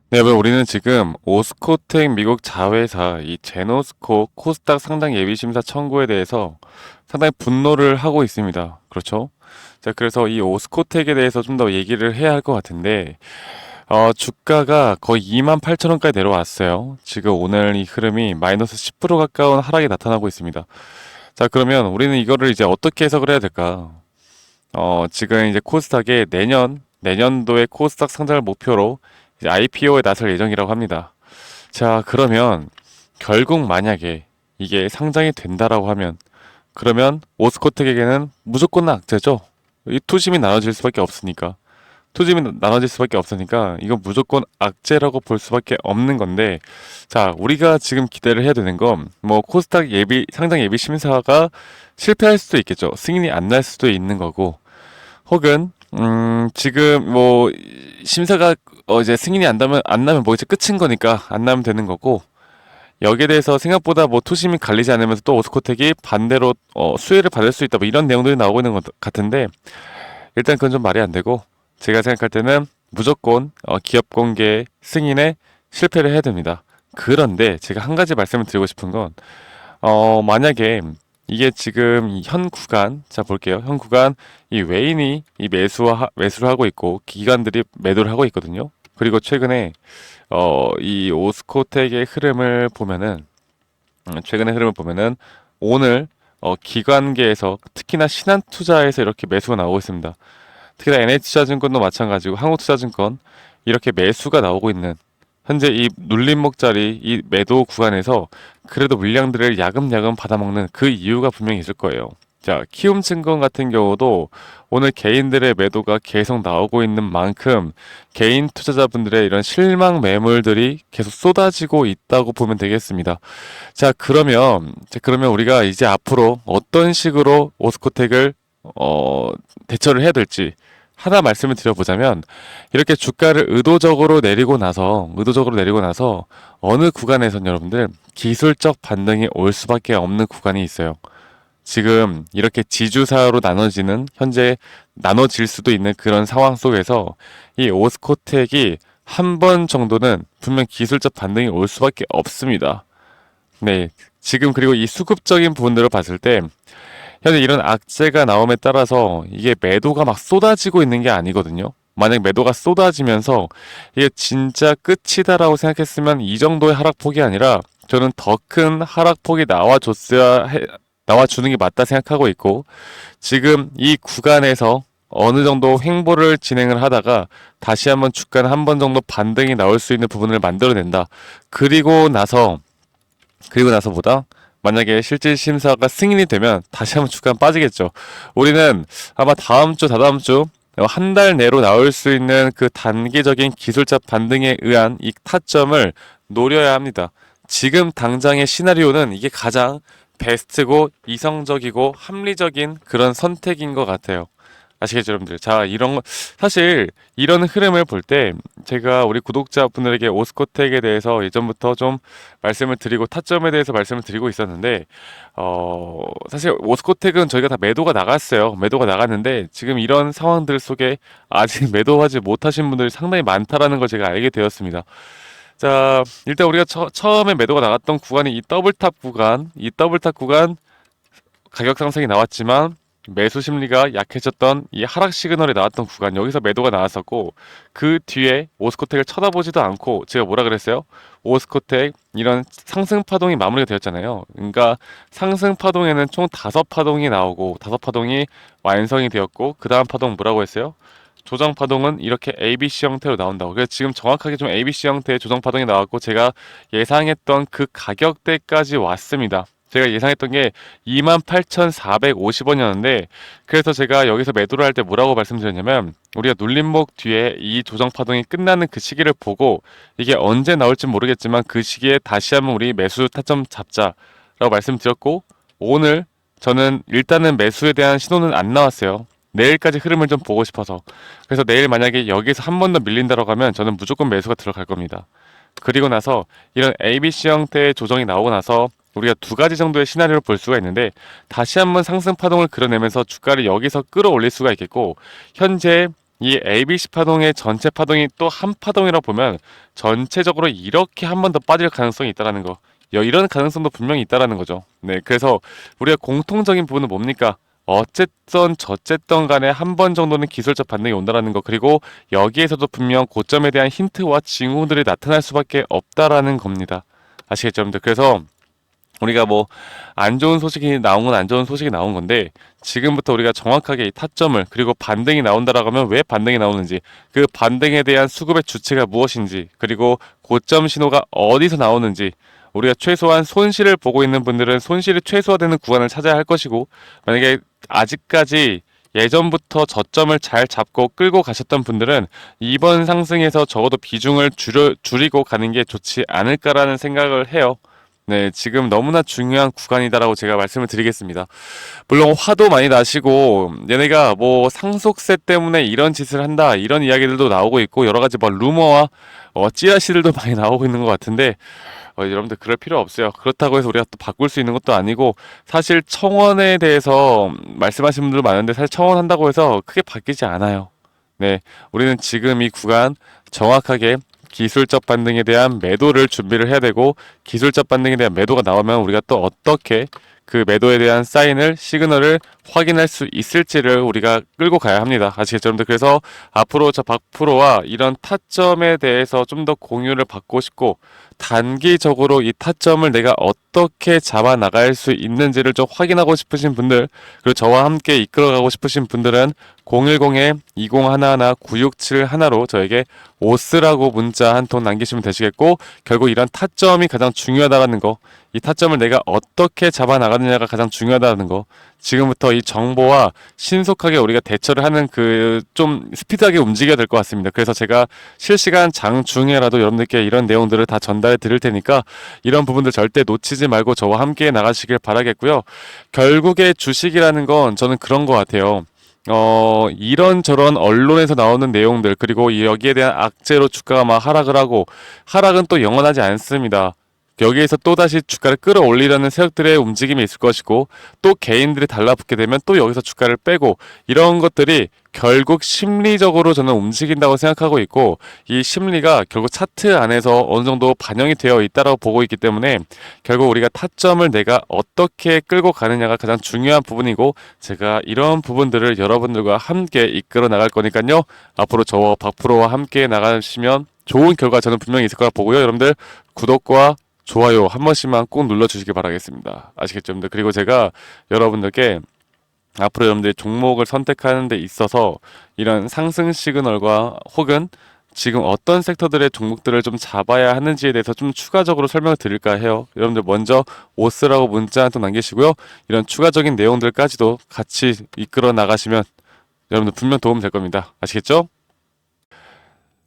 네, 여러분, 우리는 지금 오스코텍 미국 자회사 이 제노스코 코스닥 상장 예비심사 청구에 대해서 상당히 분노를 하고 있습니다. 그렇죠? 자, 그래서 이 오스코텍에 대해서 좀 더 얘기를 해야 할 것 같은데, 주가가 거의 28,000원까지 내려왔어요. 지금 오늘 이 흐름이 마이너스 10% 가까운 하락이 나타나고 있습니다. 자, 그러면 우리는 이거를 이제 어떻게 해석을 해야 될까? 지금 이제 코스닥에 내년도에 코스닥 상장을 목표로 이제 IPO에 나설 예정이라고 합니다. 자, 그러면 결국 만약에 이게 상장이 된다라고 하면 그러면 오스코텍에게는 무조건 악재죠. 이 투심이 나눠질 수밖에 없으니까. 투심이 나눠질 수밖에 없으니까 이건 무조건 악재라고 볼 수밖에 없는 건데 자, 우리가 지금 기대를 해야 되는 건 뭐 코스닥 상장 예비 심사가 실패할 수도 있겠죠. 승인이 안 날 수도 있는 거고 혹은 지금 뭐 심사가 이제 승인이 안 나면 뭐 이제 끝인 거니까 안 나면 되는 거고 여기에 대해서 생각보다 뭐 투심이 갈리지 않으면서 또 오스코텍이 반대로 수혜를 받을 수 있다 뭐 이런 내용들이 나오고 있는 것 같은데 일단 그건 좀 말이 안 되고 제가 생각할 때는 무조건 기업 공개 승인에 실패를 해야 됩니다. 그런데 제가 한 가지 말씀을 드리고 싶은 건 만약에 이게 지금 이 현 구간, 자 볼게요. 현 구간 이 외인이 이 매수를 하고 있고 기관들이 매도를 하고 있거든요. 그리고 최근에 이 오스코텍의 흐름을 보면은 최근의 흐름을 보면은 오늘 기관계에서 특히나 신한투자에서 이렇게 매수가 나오고 있습니다. 특히나 NH투자증권도 마찬가지고 한국투자증권 이렇게 매수가 나오고 있는 현재 이 눌림목자리 이 매도 구간에서 그래도 물량들을 야금야금 받아먹는 그 이유가 분명히 있을 거예요. 자, 키움증권 같은 경우도 오늘 개인들의 매도가 계속 나오고 있는 만큼 개인 투자자분들의 이런 실망 매물들이 계속 쏟아지고 있다고 보면 되겠습니다. 자, 그러면 우리가 이제 앞으로 어떤 식으로 오스코텍을 대처를 해야 될지 하나 말씀을 드려보자면 이렇게 주가를 의도적으로 내리고 나서 어느 구간에선 여러분들 기술적 반등이 올 수밖에 없는 구간이 있어요. 지금 이렇게 지주사로 현재 나눠질 수도 있는 그런 상황 속에서 이 오스코텍이 한 번 정도는 분명 기술적 반등이 올 수밖에 없습니다. 네. 지금 그리고 이 수급적인 부분들을 봤을 때 현재 이런 악재가 나옴에 따라서 이게 매도가 막 쏟아지고 있는 게 아니거든요. 만약 매도가 쏟아지면서 이게 진짜 끝이다라고 생각했으면 이 정도의 하락폭이 아니라 저는 더 큰 하락폭이 나와주는 게 맞다 생각하고 있고 지금 이 구간에서 어느 정도 횡보를 진행을 하다가 다시 한번 주가는 한 번 정도 반등이 나올 수 있는 부분을 만들어낸다. 그리고 나서보다 만약에 실질 심사가 승인이 되면 다시 한번 주가는 빠지겠죠. 우리는 아마 다음 주, 다다음 주 한 달 내로 나올 수 있는 그 단기적인 기술적 반등에 의한 이 타점을 노려야 합니다. 지금 당장의 시나리오는 이게 가장 베스트고 이성적이고 합리적인 그런 선택인 것 같아요. 아시겠죠, 여러분들? 자, 사실 이런 흐름을 볼 때 제가 우리 구독자분들에게 오스코텍에 대해서 예전부터 좀 말씀을 드리고 타점에 대해서 말씀을 드리고 있었는데, 사실 오스코텍은 저희가 다 매도가 나갔어요. 매도가 나갔는데 지금 이런 상황들 속에 아직 매도하지 못하신 분들이 상당히 많다라는 걸 제가 알게 되었습니다. 자, 일단 우리가 처음에 매도가 나갔던 구간이 이 더블탑 구간 가격 상승이 나왔지만 매수 심리가 약해졌던 이 하락 시그널이 나왔던 구간 여기서 매도가 나왔었고 그 뒤에 오스코텍을 쳐다보지도 않고 제가 뭐라 그랬어요? 오스코텍 이런 상승 파동이 마무리가 되었잖아요. 그러니까 상승 파동에는 총 5파동이 나오고 5파동이 완성이 되었고 그 다음 파동 뭐라고 했어요? 조정 파동은 이렇게 ABC 형태로 나온다고. 그래서 지금 정확하게 좀 ABC 형태의 조정 파동이 나왔고 제가 예상했던 그 가격대까지 왔습니다. 제가 예상했던 게 28,450원이었는데 그래서 제가 여기서 매도를 할 때 뭐라고 말씀드렸냐면 우리가 눌림목 뒤에 이 조정 파동이 끝나는 그 시기를 보고 이게 언제 나올지 모르겠지만 그 시기에 다시 한번 우리 매수 타점 잡자라고 말씀드렸고 오늘 저는 일단은 매수에 대한 신호는 안 나왔어요. 내일까지 흐름을 좀 보고 싶어서 그래서 내일 만약에 여기서 한 번 더 밀린다라고 하면 저는 무조건 매수가 들어갈 겁니다. 그리고 나서 이런 ABC 형태의 조정이 나오고 나서 우리가 두 가지 정도의 시나리오를 볼 수가 있는데 다시 한번 상승 파동을 그려내면서 주가를 여기서 끌어올릴 수가 있겠고 현재 이 ABC 파동의 전체 파동이 또 한 파동이라 보면 전체적으로 이렇게 한 번 더 빠질 가능성이 있다라는 거. 이런 가능성도 분명히 있다라는 거죠. 네, 그래서 우리가 공통적인 부분은 뭡니까? 어쨌든 저쨌든 간에 한 번 정도는 기술적 반등이 온다라는 거. 그리고 여기에서도 분명 고점에 대한 힌트와 징후들이 나타날 수밖에 없다라는 겁니다. 아시겠죠, 여러분들? 그래서 우리가 뭐 안 좋은 소식이 나온 건 안 좋은 소식이 나온 건데, 지금부터 우리가 정확하게 이 타점을, 그리고 반등이 나온다라고 하면 왜 반등이 나오는지, 그 반등에 대한 수급의 주체가 무엇인지, 그리고 고점 신호가 어디서 나오는지, 우리가 최소한 손실을 보고 있는 분들은 손실이 최소화되는 구간을 찾아야 할 것이고, 만약에 아직까지 예전부터 저점을 잘 잡고 끌고 가셨던 분들은 이번 상승에서 적어도 비중을 줄이고 가는 게 좋지 않을까라는 생각을 해요. 네, 지금 너무나 중요한 구간이다라고 제가 말씀을 드리겠습니다. 물론 화도 많이 나시고, 얘네가 뭐 상속세 때문에 이런 짓을 한다, 이런 이야기들도 나오고 있고, 여러 가지 뭐 루머와 찌라시들도 많이 나오고 있는 것 같은데, 여러분들 그럴 필요 없어요. 그렇다고 해서 우리가 또 바꿀 수 있는 것도 아니고, 사실 청원에 대해서 말씀하신 분들 많은데, 사실 청원한다고 해서 크게 바뀌지 않아요. 네, 우리는 지금 이 구간 정확하게 기술적 반등에 대한 매도를 준비를 해야 되고, 기술적 반등에 대한 매도가 나오면 우리가 또 어떻게 그 매도에 대한 사인을, 시그널을 확인할 수 있을지를 우리가 끌고 가야 합니다. 아시겠죠, 여러분들? 그래서 앞으로 저 박프로와 이런 타점에 대해서 좀 더 공유를 받고 싶고, 단기적으로 이 타점을 내가 어떻게 잡아 나갈 수 있는지를 좀 확인하고 싶으신 분들, 그리고 저와 함께 이끌어가고 싶으신 분들은 010-2011-9671로 저에게 오스라고 문자 한 통 남기시면 되시겠고, 결국 이런 타점이 가장 중요하다는 거, 이 타점을 내가 어떻게 잡아 나가느냐가 가장 중요하다는 거, 지금부터 이 정보와 신속하게 우리가 대처를 하는 그 좀 스피드하게 움직여야 될 것 같습니다. 그래서 제가 실시간 장중에라도 여러분들께 이런 내용들을 다 전달해 드릴 테니까 이런 부분들 절대 놓치지 말고 저와 함께 나가시길 바라겠고요. 결국에 주식이라는 건 저는 그런 것 같아요. 이런저런 언론에서 나오는 내용들, 그리고 여기에 대한 악재로 주가가 막 하락을 하고, 하락은 또 영원하지 않습니다. 여기에서 또다시 주가를 끌어올리려는 세력들의 움직임이 있을 것이고, 또 개인들이 달라붙게 되면 또 여기서 주가를 빼고, 이런 것들이 결국 심리적으로 저는 움직인다고 생각하고 있고, 이 심리가 결국 차트 안에서 어느 정도 반영이 되어 있다고 보고 있기 때문에, 결국 우리가 타점을 내가 어떻게 끌고 가느냐가 가장 중요한 부분이고, 제가 이런 부분들을 여러분들과 함께 이끌어 나갈 거니까요. 앞으로 저와 박프로와 함께 나가시면 좋은 결과 저는 분명히 있을 거라 보고요. 여러분들 구독과 좋아요 한 번씩만 꼭 눌러주시기 바라겠습니다. 아시겠죠, 여러분들? 그리고 제가 여러분들께 앞으로 여러분들이 종목을 선택하는 데 있어서 이런 상승 시그널과 혹은 지금 어떤 섹터들의 종목들을 좀 잡아야 하는지에 대해서 좀 추가적으로 설명을 드릴까 해요. 여러분들 먼저 오스라고 문자 한 통 남기시고요. 이런 추가적인 내용들까지도 같이 이끌어 나가시면 여러분들 분명 도움 될 겁니다. 아시겠죠?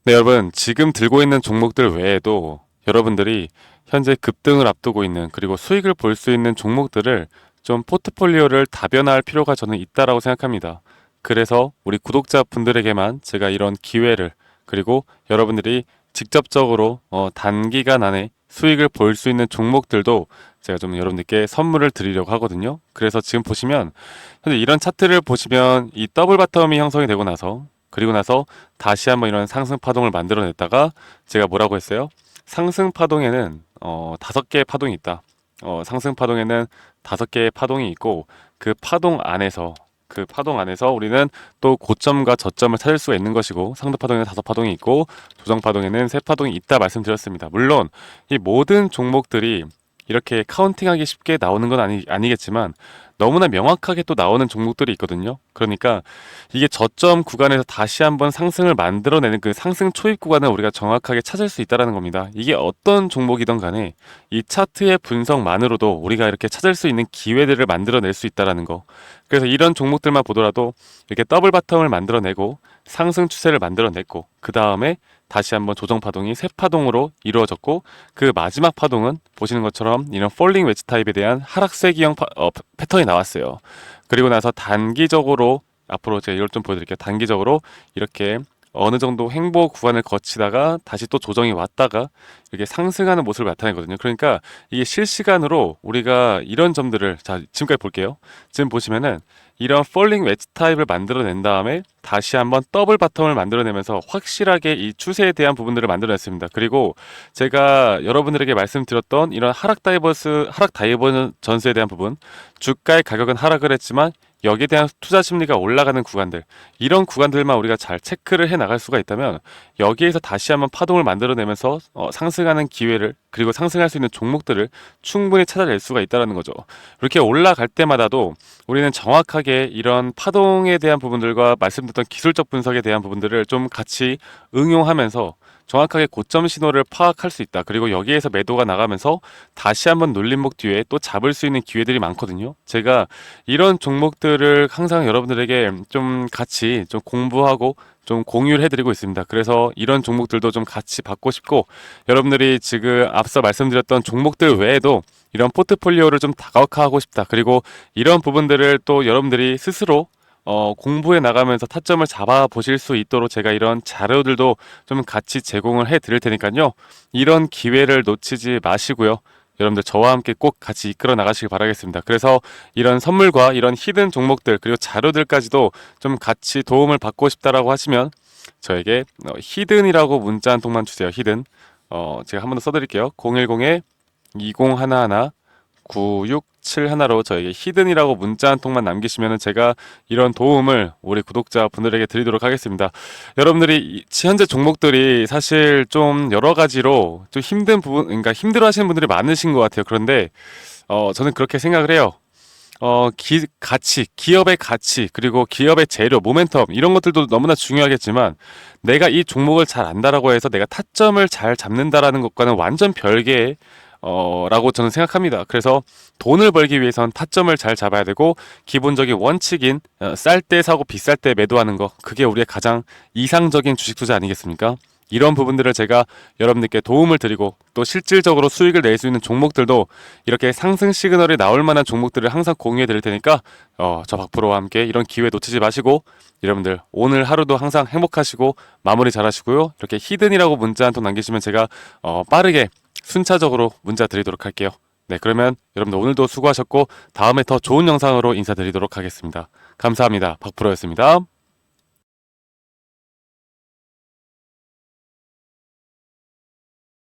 네, 여러분, 지금 들고 있는 종목들 외에도 여러분들이 현재 급등을 앞두고 있는, 그리고 수익을 볼 수 있는 종목들을 좀 포트폴리오를 다변화할 필요가 저는 있다라고 생각합니다. 그래서 우리 구독자분들에게만 제가 이런 기회를, 그리고 여러분들이 직접적으로 단기간 안에 수익을 볼 수 있는 종목들도 제가 좀 여러분들께 선물을 드리려고 하거든요. 그래서 지금 보시면 현재 이런 차트를 보시면 이 더블 바텀이 형성이 되고 나서, 그리고 나서 다시 한번 이런 상승 파동을 만들어냈다가 제가 뭐라고 했어요? 상승 파동에는 5개의 파동이 있다. 상승 파동에는 5개의 파동이 있고, 그 파동 안에서 우리는 또 고점과 저점을 찾을 수가 있는 것이고, 상승 파동에는 5파동이 있고, 조정 파동에는 3파동이 있다 말씀드렸습니다. 물론 이 모든 종목들이 이렇게 카운팅하기 쉽게 나오는 건 아니겠지만, 너무나 명확하게 또 나오는 종목들이 있거든요. 그러니까 이게 저점 구간에서 다시 한번 상승을 만들어내는 그 상승 초입 구간을 우리가 정확하게 찾을 수 있다는 겁니다. 이게 어떤 종목이든 간에 이 차트의 분석만으로도 우리가 이렇게 찾을 수 있는 기회들을 만들어낼 수 있다는 거. 그래서 이런 종목들만 보더라도 이렇게 더블 바텀을 만들어내고 상승 추세를 만들어냈고, 그 다음에 다시 한번 조정 파동이 세 파동으로 이루어졌고, 그 마지막 파동은 보시는 것처럼 이런 폴링 웨지 타입에 대한 하락세기형 패턴이 나왔어요. 그리고 나서 단기적으로, 앞으로 제가 이걸 좀 보여드릴게요. 단기적으로 이렇게 어느 정도 횡보 구간을 거치다가 다시 또 조정이 왔다가 이렇게 상승하는 모습을 나타내거든요. 그러니까 이게 실시간으로 우리가 이런 점들을, 자, 지금까지 볼게요. 지금 보시면은 이런 폴링 웨지 타입을 만들어낸 다음에 다시 한번 더블 바텀을 만들어내면서 확실하게 이 추세에 대한 부분들을 만들어냈습니다. 그리고 제가 여러분들에게 말씀드렸던 이런 하락 다이버전스에 대한 부분, 주가의 가격은 하락을 했지만 여기에 대한 투자 심리가 올라가는 구간들, 이런 구간들만 우리가 잘 체크를 해 나갈 수가 있다면 여기에서 다시 한번 파동을 만들어내면서 상승하는 기회를, 그리고 상승할 수 있는 종목들을 충분히 찾아낼 수가 있다는 거죠. 이렇게 올라갈 때마다도 우리는 정확하게 이런 파동에 대한 부분들과 말씀드렸던 기술적 분석에 대한 부분들을 좀 같이 응용하면서 정확하게 고점 신호를 파악할 수 있다. 그리고 여기에서 매도가 나가면서 다시 한번 눌림목 뒤에 또 잡을 수 있는 기회들이 많거든요. 제가 이런 종목들을 항상 여러분들에게 좀 같이 좀 공부하고 좀 공유를 해드리고 있습니다. 그래서 이런 종목들도 좀 같이 받고 싶고, 여러분들이 지금 앞서 말씀드렸던 종목들 외에도 이런 포트폴리오를 좀 다각화하고 싶다. 그리고 이런 부분들을 또 여러분들이 스스로 공부해 나가면서 타점을 잡아 보실 수 있도록 제가 이런 자료들도 좀 같이 제공을 해 드릴 테니까요. 이런 기회를 놓치지 마시고요. 여러분들 저와 함께 꼭 같이 이끌어 나가시길 바라겠습니다. 그래서 이런 선물과 이런 히든 종목들, 그리고 자료들까지도 좀 같이 도움을 받고 싶다라고 하시면 저에게 히든이라고 문자 한 통만 주세요. 히든. 제가 한 번 더 써드릴게요. 010-2011 9671로 저에게 히든이라고 문자 한 통만 남기시면 제가 이런 도움을 우리 구독자분들에게 드리도록 하겠습니다. 여러분들이 현재 종목들이 사실 좀 여러 가지로 좀 힘든 부분, 그러니까 힘들어 하시는 분들이 많으신 것 같아요. 그런데 저는 그렇게 생각을 해요. 기업의 가치, 그리고 기업의 재료, 모멘텀, 이런 것들도 너무나 중요하겠지만, 내가 이 종목을 잘 안다라고 해서 내가 타점을 잘 잡는다라는 것과는 완전 별개의 라고 저는 생각합니다. 그래서 돈을 벌기 위해선 타점을 잘 잡아야 되고, 기본적인 원칙인 쌀 때 사고 비쌀 때 매도하는 거, 그게 우리의 가장 이상적인 주식 투자 아니겠습니까? 이런 부분들을 제가 여러분들께 도움을 드리고, 또 실질적으로 수익을 낼 수 있는 종목들도 이렇게 상승 시그널이 나올 만한 종목들을 항상 공유해 드릴 테니까 저 박프로와 함께 이런 기회 놓치지 마시고, 여러분들 오늘 하루도 항상 행복하시고 마무리 잘 하시고요. 이렇게 히든이라고 문자 한 통 남기시면 제가 빠르게 순차적으로 문자 드리도록 할게요. 네, 그러면 여러분들 오늘도 수고하셨고 다음에 더 좋은 영상으로 인사드리도록 하겠습니다. 감사합니다. 박프로였습니다.